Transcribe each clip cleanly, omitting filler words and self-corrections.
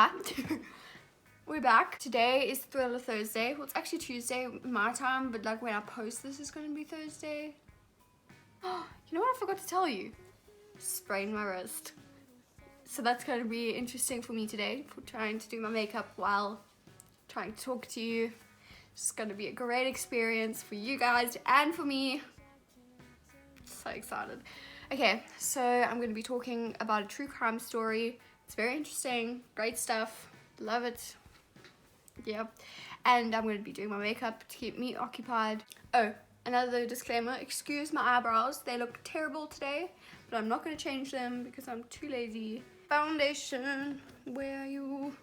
Hi. We're back. Today is Thriller Thursday. Well, it's actually Tuesday my time, but like when I post this, it's going to be Thursday. You know what I forgot to tell you? Sprained my wrist. So that's going to be interesting for me today, for trying to do my makeup while trying to talk to you. It's going to be a great experience for you guys and for me. So excited. Okay, so I'm going to be talking about a true crime story. It's very interesting, great stuff, love it. Yep. And I'm going to be doing my makeup to keep me occupied. Oh, another disclaimer, excuse my eyebrows, they look terrible today, but I'm not going to change them because I'm too lazy. Foundation, where are you?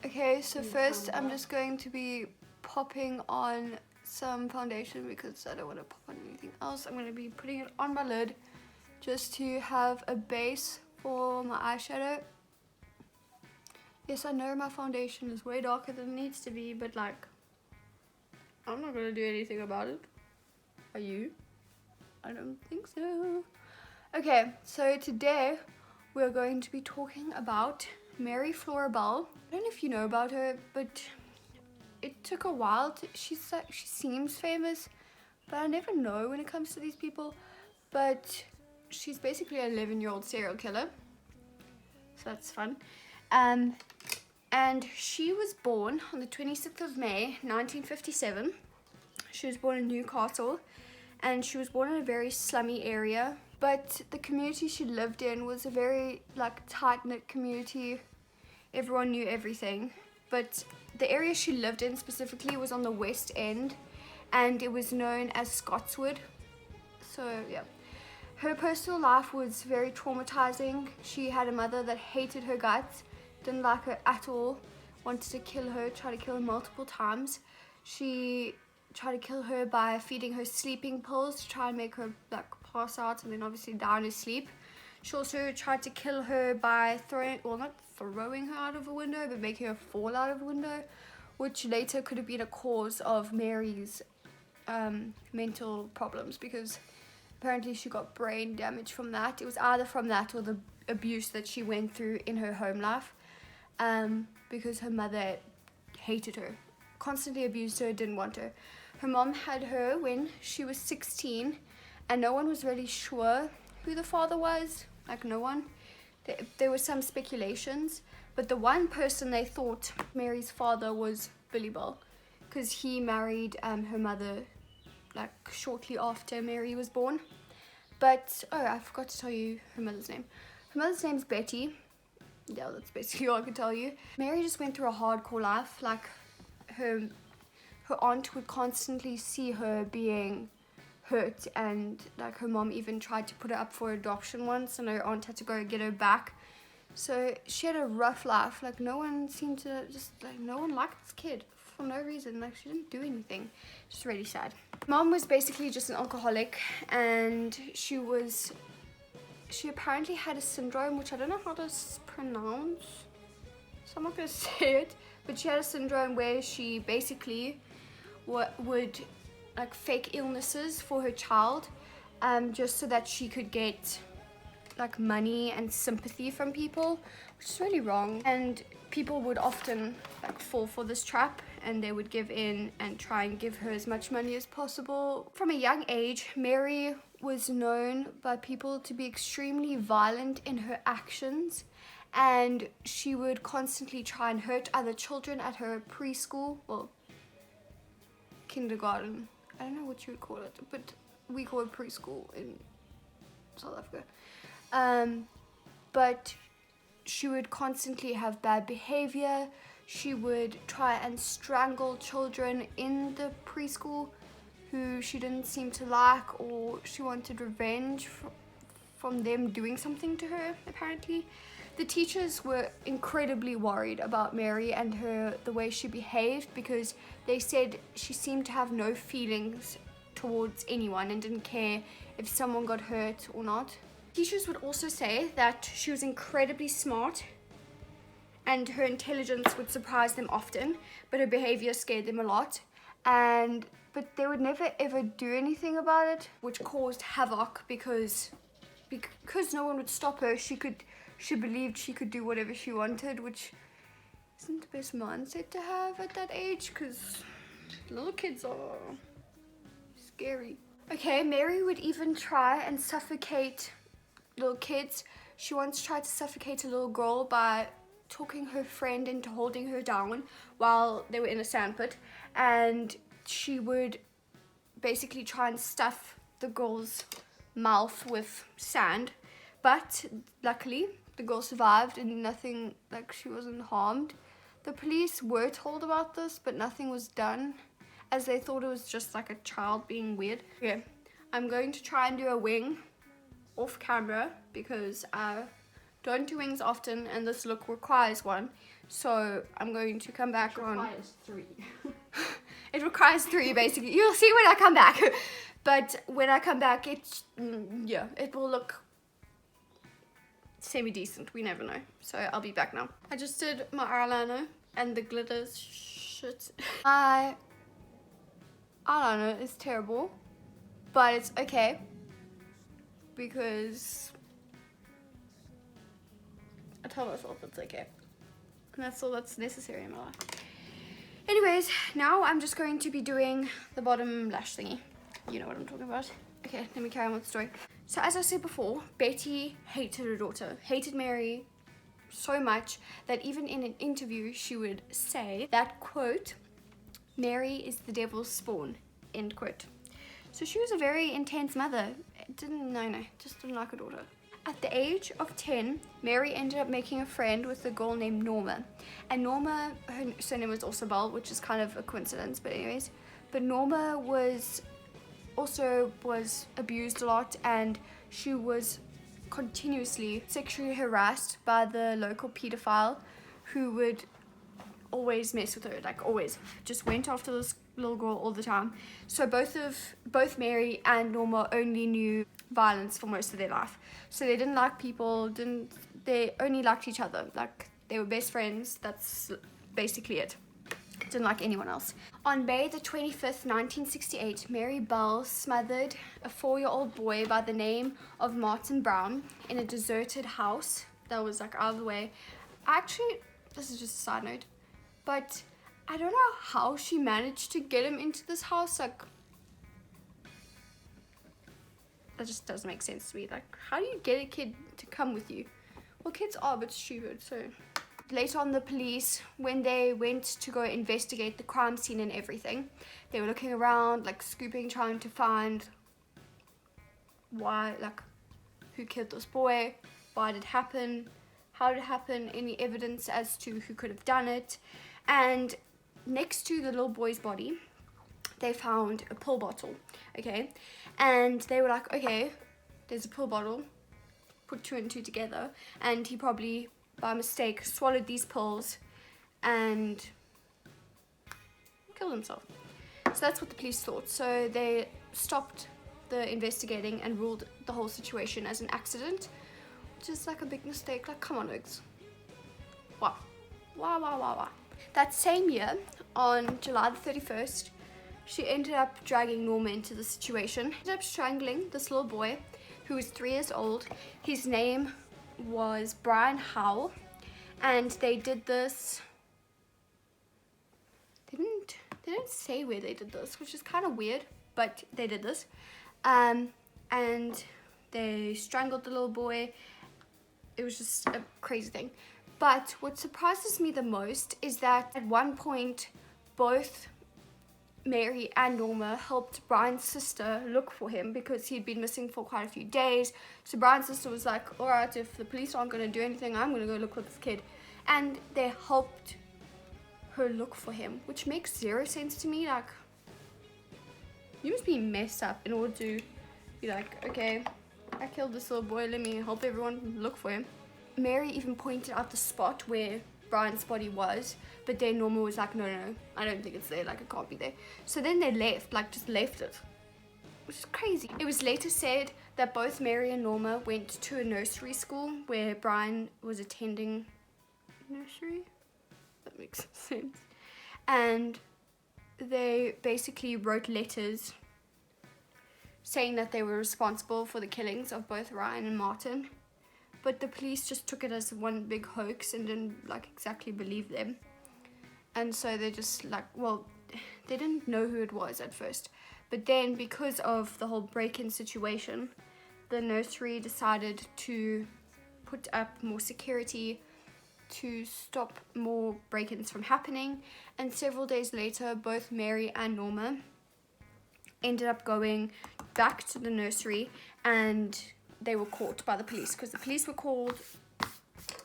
Okay, so first I'm just going to be popping on some foundation because I don't want to pop on anything else. I'm going to be putting it on my lid just to have a base for my eyeshadow. Yes, I know my foundation is way darker than it needs to be, but like, I'm not going to do anything about it. Are you? I don't think so. Okay, so today we're going to be talking about Mary Flora Bell. I don't know if you know about her, but it took a while. She seems famous, but I never know when it comes to these people. But she's basically an 11-year-old serial killer, so that's fun. And she was born on the 26th of May, 1957. She was born in Newcastle, and she was born in a very slummy area. But the community she lived in was a very tight-knit community. Everyone knew everything. But the area she lived in specifically was on the West End, and it was known as Scotswood. So yeah. Her personal life was very traumatizing. She had a mother that hated her guts, didn't like her at all, wanted to kill her, tried to kill her multiple times. She tried to kill her by feeding her sleeping pills to try and make her pass out and then obviously die in her sleep. She also tried to kill her by not throwing her out of a window, but making her fall out of a window, which later could have been a cause of Mary's mental problems, because apparently she got brain damage from that. It was either from that or the abuse that she went through in her home life, because her mother hated her, constantly abused her, didn't want her. Her mom had her when she was 16, and no one was really sure who the father was. No one. There were some speculations, but the one person they thought Mary's father was Billy Bell, because he married her mother shortly after Mary was born. But oh, I forgot to tell you her mother's name. Her mother's name's Betty. Yeah, that's basically all I can tell you. Mary just went through a hardcore life. Her aunt would constantly see her being hurt, and her mom even tried to put her up for adoption once, and her aunt had to go get her back. So she had a rough life. No one seemed to no one liked this kid for no reason. She didn't do anything. Just really sad. Mom was basically just an alcoholic, and she apparently had a syndrome, which I don't know how to pronounce, so I'm not going to say it, but she had a syndrome where she basically would fake illnesses for her child, just so that she could get money and sympathy from people, which is really wrong. And people would often fall for this trap, and they would give in and try and give her as much money as possible. From a young age, Mary was known by people to be extremely violent in her actions, and she would constantly try and hurt other children at her preschool, well, kindergarten, I don't know what you would call it, but we call it preschool in South Africa. But she would constantly have bad behavior. She would try and strangle children in the preschool who she didn't seem to like, or she wanted revenge from them doing something to her, apparently. The teachers were incredibly worried about Mary and the way she behaved, because they said she seemed to have no feelings towards anyone and didn't care if someone got hurt or not. Teachers would also say that she was incredibly smart and her intelligence would surprise them often, but her behavior scared them a lot. But they would never ever do anything about it, which caused havoc because no one would stop her. She believed she could do whatever she wanted, which isn't the best mindset to have at that age, because little kids are scary. Okay, Mary would even try and suffocate little kids. She once tried to suffocate a little girl by talking her friend into holding her down while they were in a sandpit, and she would basically try and stuff the girl's mouth with sand, but luckily the girl survived and nothing, like, she wasn't harmed. The police were told about this, but nothing was done, as they thought it was just like a child being weird. Okay, I'm going to try and do a wing off camera because I don't do wings often and this look requires one. So I'm going to come back on. It requires 3. It requires 3 basically. You'll see when I come back. But when I come back, it's, yeah, it will look semi-decent. We never know. So I'll be back now. I just did my eyeliner and the glitters shit. My eyeliner is terrible, but it's okay because I tell myself it's okay. And that's all that's necessary in my life. Anyways, now I'm just going to be doing the bottom lash thingy. You know what I'm talking about. Okay, let me carry on with the story. So as I said before, Betty hated her daughter, hated Mary so much that even in an interview she would say that, quote, "Mary is the devil's spawn," end quote. So she was a very intense mother. Just didn't like her daughter. At the age of 10, Mary ended up making a friend with a girl named Norma. And Norma, her surname was also Bell, which is kind of a coincidence, but anyways. But Norma was abused a lot, and she was continuously sexually harassed by the local pedophile who would always mess with her, like always. Just went after this little girl all the time. So both Mary and Norma only knew violence for most of their life. So they didn't like people, they only liked each other. Like, they were best friends, that's basically it. Didn't like anyone else. On May the 25th, 1968, Mary Bell smothered a 4-year-old boy by the name of Martin Brown in a deserted house that was like out of the way. Actually, this is just a side note, but I don't know how she managed to get him into this house. Like, that just doesn't make sense to me. Like, how do you get a kid to come with you? Well, kids are a bit stupid, so. Later on, the police, when they went to go investigate the crime scene and everything, they were looking around, like scooping, trying to find why, like, who killed this boy, why did it happen, how did it happen, any evidence as to who could have done it. And next to the little boy's body, they found a pill bottle, okay? And they were like, okay, there's a pill bottle, put 2 and 2 together, and he probably, by mistake, swallowed these pills and killed himself. So that's what the police thought. So they stopped the investigating and ruled the whole situation as an accident, which is like a big mistake. Like, come on, Oaks. Why? That same year, on July the 31st, she ended up dragging Norma into the situation. She ended up strangling this little boy who was 3 years old. His name was Brian Howell, and they did this. They didn't say where they did this, which is kind of weird, but they did this. And they strangled the little boy. It was just a crazy thing. But what surprises me the most is that at one point, both Mary and Norma helped Brian's sister look for him because he'd been missing for quite a few days. So Brian's sister was like, all right, if the police aren't going to do anything, I'm going to go look for this kid. And they helped her look for him, which makes 0 sense to me. Like, you must be messed up in order to be like, okay, I killed this little boy, let me help everyone look for him. Mary even pointed out the spot where Brian's body was, but then Norma was like, no, I don't think it's there, like, it can't be there. So then they left, like, just left it, which is crazy. It was later said that both Mary and Norma went to a nursery school where Brian was attending nursery. That makes sense. And they basically wrote letters saying that they were responsible for the killings of both Ryan and Martin. But the police just took it as one big hoax and didn't, like, exactly believe them. And so they just like, well, they didn't know who it was at first. But then because of the whole break-in situation, the nursery decided to put up more security to stop more break-ins from happening. And several days later, both Mary and Norma ended up going back to the nursery, and they were caught by the police, because the police were called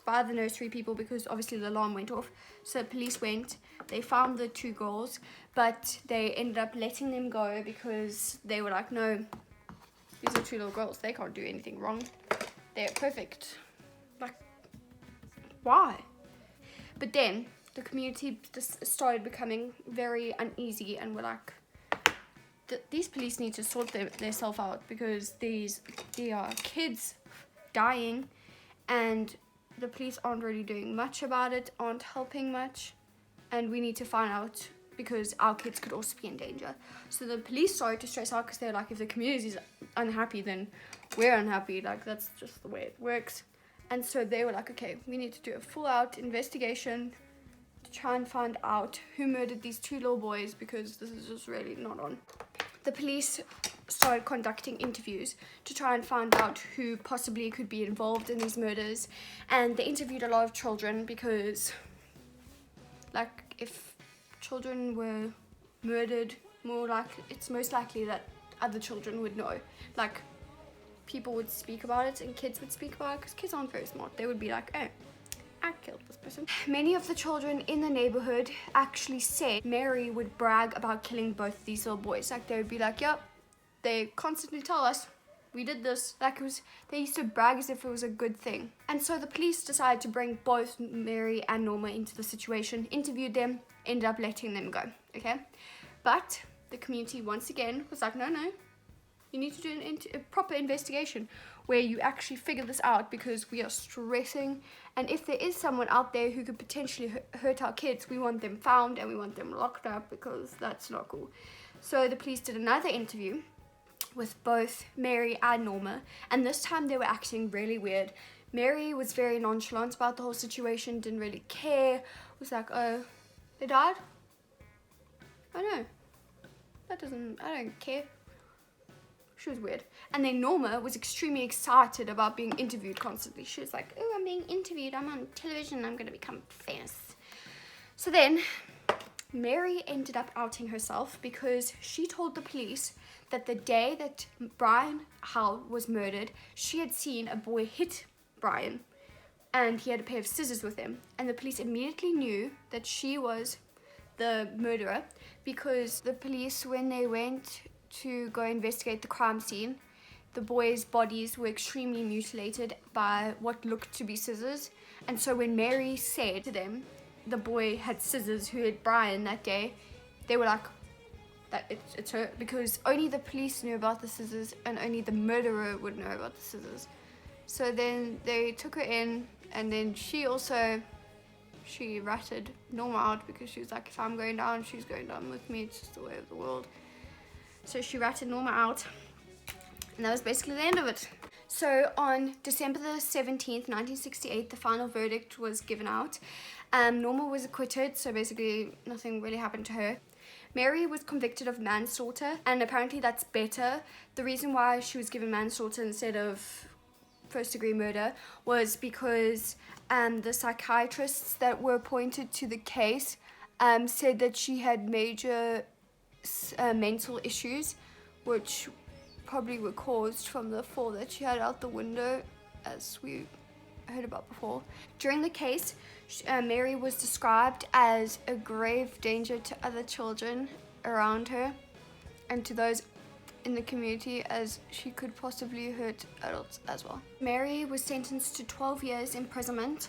by the nursery people because obviously the alarm went off. So the police went, they found the two girls, but they ended up letting them go because they were like, no, these are two little girls, they can't do anything wrong, they're perfect. Like, why? But then the community just started becoming very uneasy and were like, these police need to sort themselves out, because they are kids dying, and the police aren't really doing much about it, aren't helping much, and we need to find out, because our kids could also be in danger. So the police started to stress out, because they're like, if the community is unhappy, then we're unhappy. Like, that's just the way it works. And so they were like, okay, we need to do a full-out investigation to try and find out who murdered these two little boys, because this is just really not on. The police started conducting interviews to try and find out who possibly could be involved in these murders, and they interviewed a lot of children, because like, if children were murdered, it's most likely that other children would know. Like, people would speak about it, and kids would speak about it, because kids aren't very smart. They would be like, oh, I killed this person. Many of the children in the neighborhood actually said Mary would brag about killing both these little boys. Like, they would be like, yep, they constantly tell us we did this. Like, they used to brag as if it was a good thing. And so the police decided to bring both Mary and Norma into the situation, interviewed them, ended up letting them go, okay? But the community once again was like, no, you need to do a proper investigation where you actually figure this out, because we are stressing, and if there is someone out there who could potentially hurt our kids, we want them found and we want them locked up, because that's not cool. So the police did another interview with both Mary and Norma, and this time they were acting really weird. Mary was very nonchalant about the whole situation, didn't really care, was like, oh, they died? I know. I don't care. She was weird. And then Norma was extremely excited about being interviewed constantly. She was like, oh, I'm being interviewed, I'm on television, I'm going to become famous. So then Mary ended up outing herself, because she told the police that the day that Brian Howell was murdered, she had seen a boy hit Brian, and he had a pair of scissors with him. And the police immediately knew that she was the murderer, because the police, when they went to go investigate the crime scene, the boys' bodies were extremely mutilated by what looked to be scissors. And so when Mary said to them the boy had scissors who hit Brian that day, they were like, that it's her, because only the police knew about the scissors and only the murderer would know about the scissors. So then they took her in, and then she ratted Norma out, because she was like, if I'm going down, she's going down with me, it's just the way of the world. So she ratted Norma out, and that was basically the end of it. So on December the 17th, 1968, the final verdict was given out. Norma was acquitted, so basically nothing really happened to her. Mary was convicted of manslaughter, and apparently that's better. The reason why she was given manslaughter instead of first-degree murder was because the psychiatrists that were appointed to the case said that she had major mental issues, which probably were caused from the fall that she had out the window, as we heard about before. During the case, Mary was described as a grave danger to other children around her and to those in the community, as she could possibly hurt adults as well. Mary was sentenced to 12 years imprisonment,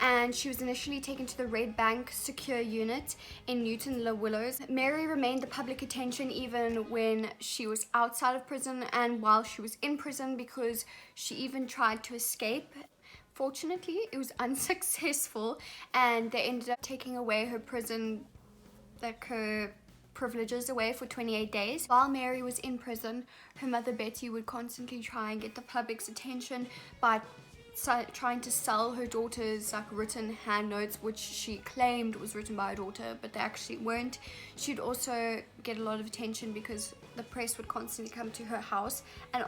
and she was initially taken to the Red Bank Secure Unit in Newton La Willows. Mary remained the public attention even when she was outside of prison and while she was in prison, because she even tried to escape. Fortunately, it was unsuccessful, and they ended up taking away her her privileges away for 28 days. While Mary was in prison, her mother Betty would constantly try and get the public's attention by trying to sell her daughter's like written hand notes, which she claimed was written by her daughter, but they actually weren't. She'd also get a lot of attention because the press would constantly come to her house and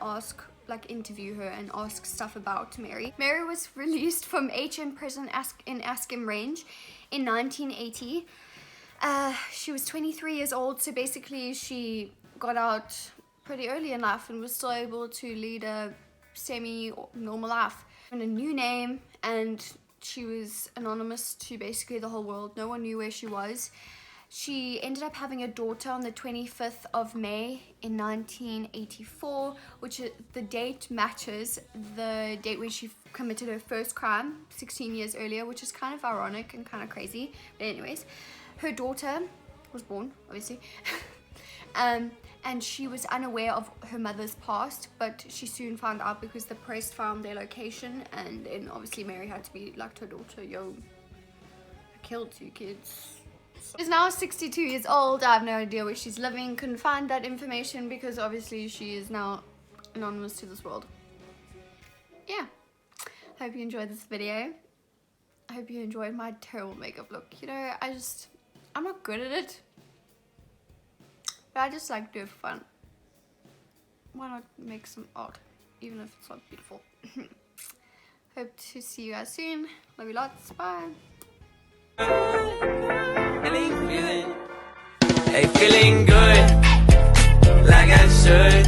interview her and ask stuff about Mary. Mary was released from HM prison in Askham Range in 1980. She was 23 years old, so basically she got out pretty early in life and was still able to lead a semi-normal life. And a new name, and she was anonymous to basically the whole world. No one knew where she was. She ended up having a daughter on the 25th of May in 1984, which the date matches the date when she committed her first crime 16 years earlier, which is kind of ironic and kind of crazy. But anyways, her daughter was born, obviously. And she was unaware of her mother's past, but she soon found out because the press found their location, and then obviously Mary had to be like to her daughter, yo, I killed 2 kids. She's now 62 years old. I have no idea where she's living. Couldn't find that information because obviously she is now anonymous to this world. Yeah, hope you enjoyed this video. I hope you enjoyed my terrible makeup look. You know, I'm not good at it, but I just like to do it for fun. Why not make some art, even if it's not beautiful? Hope to see you guys soon. Love you lots. Bye. Hey, feeling good, like I should.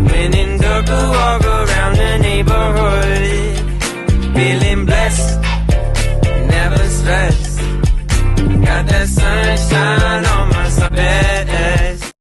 When in dark, walk